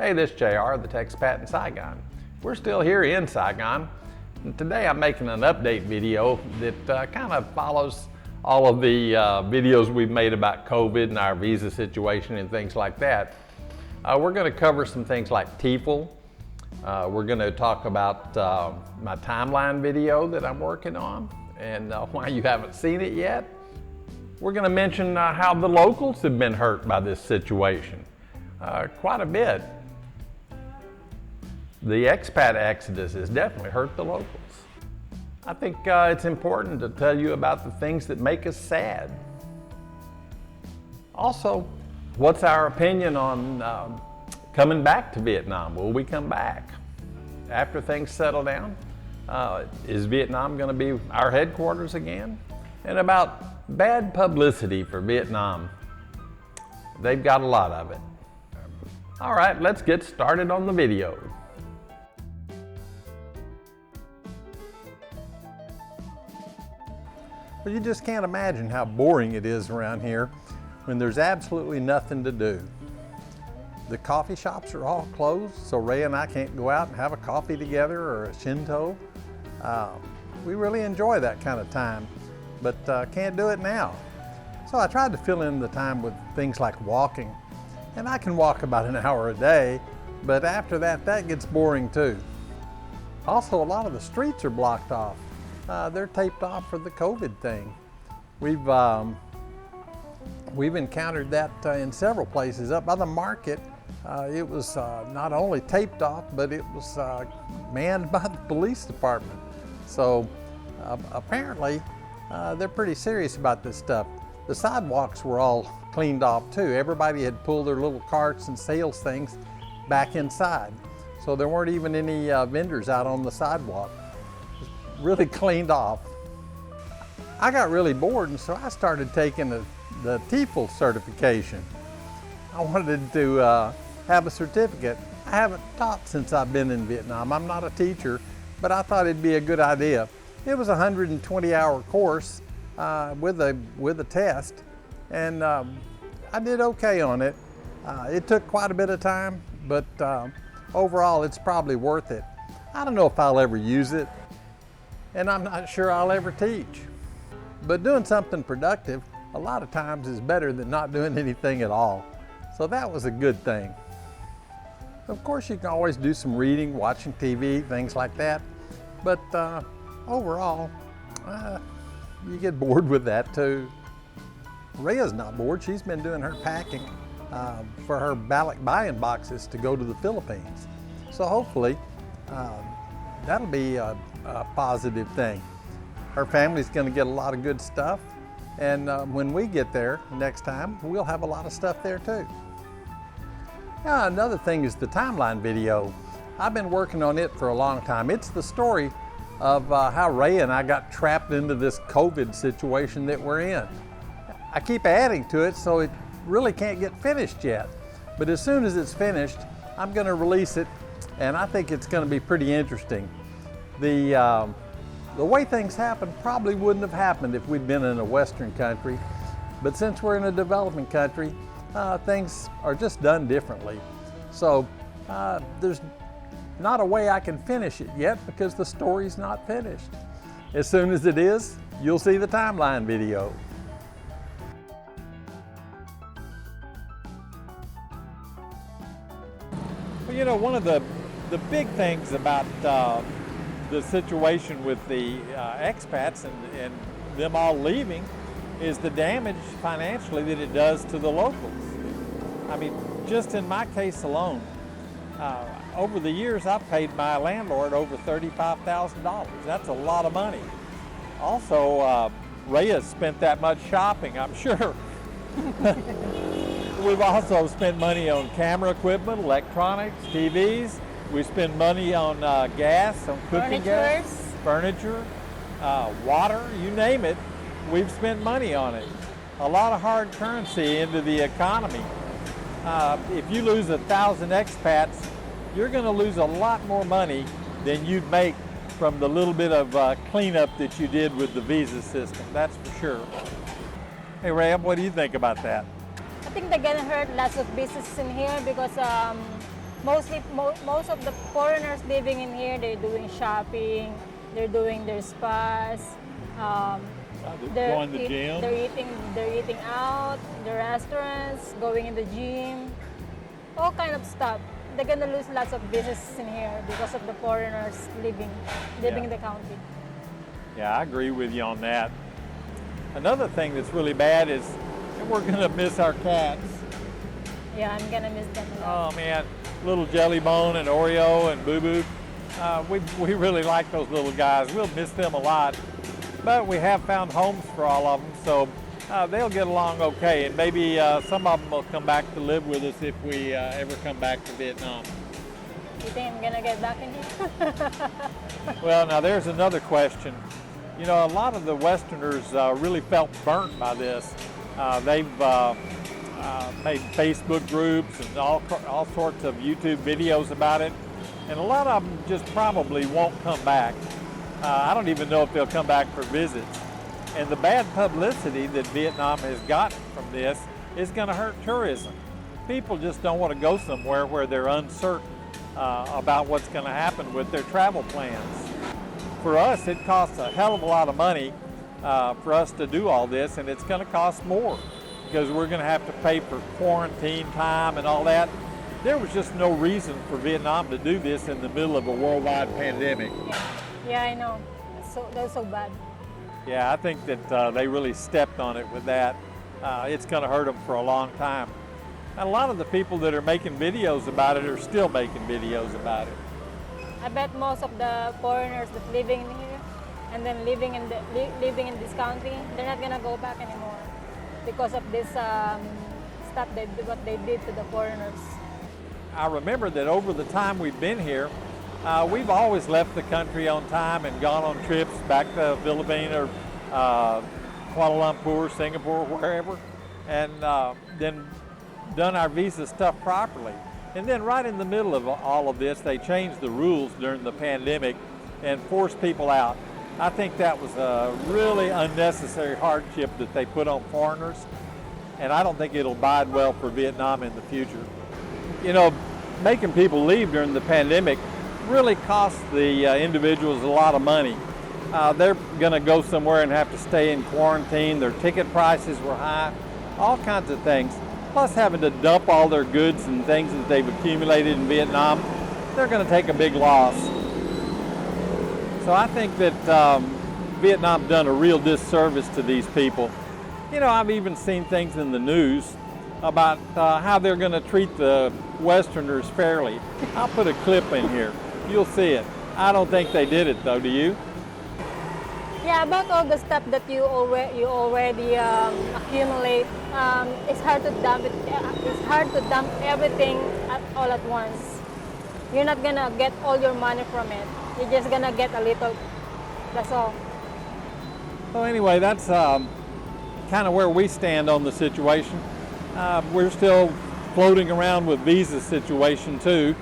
Hey, this is JR, the expat in Saigon. We're still here in Saigon. And today I'm making an update video that kind of follows all of the videos we've made about COVID and our visa situation and things like that. We're going to cover some things like TEFL. We're going to talk about my timeline video that I'm working on and why you haven't seen it yet. We're going to mention how the locals have been hurt by this situation. Quite a bit. The expat exodus has definitely hurt the locals. I think it's important to tell you about the things that make us sad. Also, what's our opinion on coming back to Vietnam? Will we come back? After things settle down, is Vietnam going to be our headquarters again? And about bad publicity for Vietnam. They've got a lot of it. All right, let's get started on the video. Well, you just can't imagine how boring it is around here when there's absolutely nothing to do. The coffee shops are all closed, so Ray and I can't go out and have a coffee together or a Shinto. We really enjoy that kind of time, but can't do it now. So I tried to fill in the time with things like walking, and I can walk about an hour a day, but after that, that gets boring too. Also, a lot of the streets are blocked off. They're taped off for the COVID thing. We've encountered that in several places. Up by the market, it was not only taped off, but it was manned by the police department. So apparently, they're pretty serious about this stuff. The sidewalks were all cleaned off too. Everybody had pulled their little carts and sales things back inside. So there weren't even any vendors out on the sidewalk. Really cleaned off. I got really bored, and so I started taking the TEFL certification. I wanted to have a certificate. I haven't taught since I've been in Vietnam. I'm not a teacher, but I thought it'd be a good idea. It was a 120-hour course with a test, and I did okay on it. It took quite a bit of time, but overall it's probably worth it. I don't know if I'll ever use it, and I'm not sure I'll ever teach. But doing something productive a lot of times is better than not doing anything at all. So that was a good thing. Of course, you can always do some reading, watching TV, things like that. But overall, you get bored with that too. Rhea's not bored. She's been doing her packing for her ballot buy-in boxes to go to the Philippines. So hopefully, that'll be a positive thing. Her family's going to get a lot of good stuff, and when we get there next time, we'll have a lot of stuff there too. Now, another thing is the timeline video. I've been working on it for a long time. It's the story of how Ray and I got trapped into this COVID situation that we're in. I keep adding to it, so it really can't get finished yet. But as soon as it's finished, I'm going to release it, and I think it's going to be pretty interesting. The way things happen probably wouldn't have happened if we'd been in a Western country, but since we're in a developing country, things are just done differently. So there's not a way I can finish it yet because the story's not finished. As soon as it is, you'll see the timeline video. Well, you know, one of the big things about the situation with the expats and them all leaving is the damage financially that it does to the locals. I mean, just in my case alone, over the years I've paid my landlord over $35,000. That's a lot of money. Also, Ray has spent that much shopping, I'm sure. We've also spent money on camera equipment, electronics, TVs. We spend money on gas, on cooking gas, furniture, water, you name it. We've spent money on it. A lot of hard currency into the economy. If you lose 1,000 expats, you're going to lose a lot more money than you'd make from the little bit of cleanup that you did with the visa system, that's for sure. Hey Ram, what do you think about that? I think they're gonna hurt lots of businesses in here because Most of the foreigners living in here, they're doing shopping, they're doing their spas, Going to the gym. they're eating out, the restaurants, going in the gym, all kind of stuff. They're gonna lose lots of business in here because of the foreigners living in the county. Yeah, I agree with you on that. Another thing that's really bad is we're gonna miss our cats. Yeah, I'm gonna miss them a lot. Oh man, little Jellybone and Oreo and Boo Boo. We really like those little guys. We'll miss them a lot. But we have found homes for all of them, so they'll get along okay. And maybe some of them will come back to live with us if we ever come back to Vietnam. You think I'm gonna get back in here? Well, now there's another question. You know, a lot of the Westerners really felt burnt by this. They've made Facebook groups and all sorts of YouTube videos about it. And a lot of them just probably won't come back. I don't even know if they'll come back for visits. And the bad publicity that Vietnam has gotten from this is going to hurt tourism. People just don't want to go somewhere where they're uncertain about what's going to happen with their travel plans. For us, it costs a hell of a lot of money for us to do all this, and it's going to cost more because we're going to have to pay for quarantine time and all that. There was just no reason for Vietnam to do this in the middle of a worldwide pandemic. Yeah, I know. That's so bad. Yeah, I think that they really stepped on it with that. It's going to hurt them for a long time. And a lot of the people that are making videos about it are still making videos about it. I bet most of the foreigners that living in here and then living in this country, they're not gonna go back anymore because of this stuff what they did to the foreigners. I remember that over the time we've been here, we've always left the country on time and gone on trips back to Philippines or Kuala Lumpur, Singapore, wherever, and then done our visa stuff properly. And then right in the middle of all of this, they changed the rules during the pandemic and forced people out. I think that was a really unnecessary hardship that they put on foreigners, and I don't think it'll bode well for Vietnam in the future. You know, making people leave during the pandemic really cost the individuals a lot of money. They're going to go somewhere and have to stay in quarantine. Their ticket prices were high, all kinds of things. Plus having to dump all their goods and things that they've accumulated in Vietnam, they're going to take a big loss. So I think that Vietnam's done a real disservice to these people. You know, I've even seen things in the news about how they're going to treat the Westerners fairly. I'll put a clip in here. You'll see it. I don't think they did it though, do you? Yeah, about all the stuff that you already accumulate, it's hard to dump it. It's hard to dump everything all at once. You're not gonna get all your money from it. You're just gonna get a little. That's all. So anyway, that's kind of where we stand on the situation. We're still floating around with visa situation too.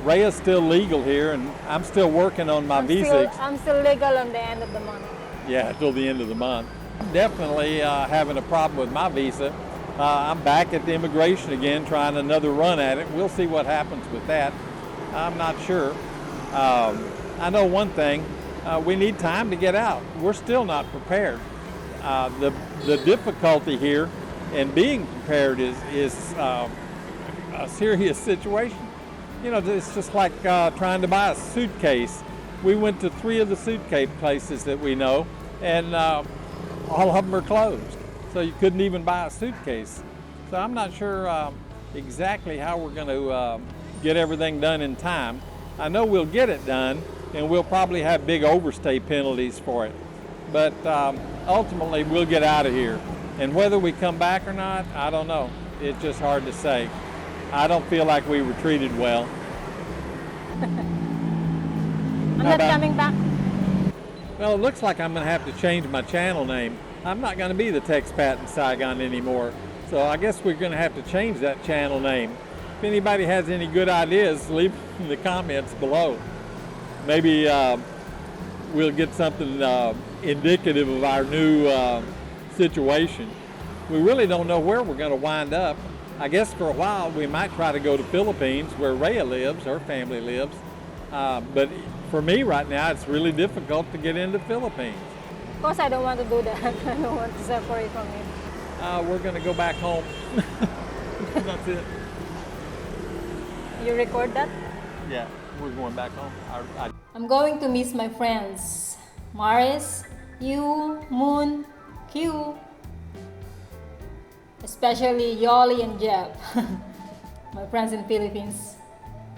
Rhea's still legal here, and I'm still working on my visa. I'm still legal on the end of the month. Yeah, till the end of the month. I'm definitely having a problem with my visa. I'm back at the immigration again, trying another run at it. We'll see what happens with that. I'm not sure. I know one thing, we need time to get out. We're still not prepared. The difficulty here in being prepared is a serious situation. You know, it's just like trying to buy a suitcase. We went to 3 of the suitcase places that we know, and all of them are closed. So you couldn't even buy a suitcase. So I'm not sure exactly how we're going to get everything done in time. I know we'll get it done, and we'll probably have big overstay penalties for it. But ultimately, we'll get out of here. And whether we come back or not, I don't know. It's just hard to say. I don't feel like we were treated well. I'm not coming back. Well, it looks like I'm going to have to change my channel name. I'm not going to be the Texpat in Saigon anymore. So I guess we're going to have to change that channel name. If anybody has any good ideas, leave them in the comments below. Maybe we'll get something indicative of our new situation. We really don't know where we're going to wind up. I guess for a while we might try to go to Philippines where Rhea lives, her family lives. But for me right now, it's really difficult to get into Philippines. Of course, I don't want to do that. I don't want to separate from you. We're going to go back home. That's it. You record that? Yeah, we're going back home. I'm going to miss my friends. Maris, you, Moon, Q. Especially Yoli and Jeff. My friends in Philippines.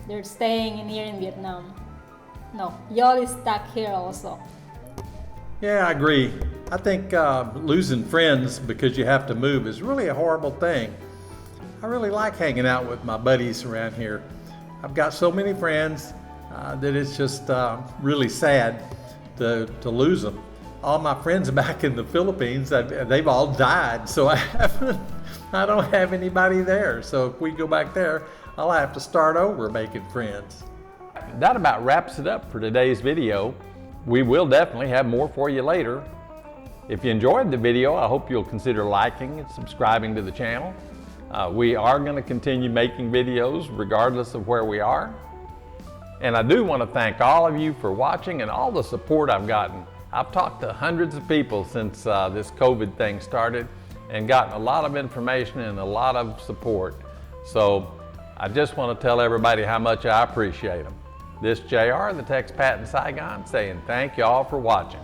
They're staying in here in Vietnam. No, Yoli's stuck here also. Yeah, I agree. I think losing friends because you have to move is really a horrible thing. I really like hanging out with my buddies around here. I've got so many friends that it's just really sad to lose them. All my friends back in the Philippines, they've all died, so I don't have anybody there. So if we go back there, I'll have to start over making friends. That about wraps it up for today's video. We will definitely have more for you later. If you enjoyed the video, I hope you'll consider liking and subscribing to the channel. We are going to continue making videos regardless of where we are. And I do want to thank all of you for watching and all the support I've gotten. I've talked to hundreds of people since this COVID thing started and gotten a lot of information and a lot of support. So I just want to tell everybody how much I appreciate them. This JR, the Texpat in Saigon, saying thank you all for watching.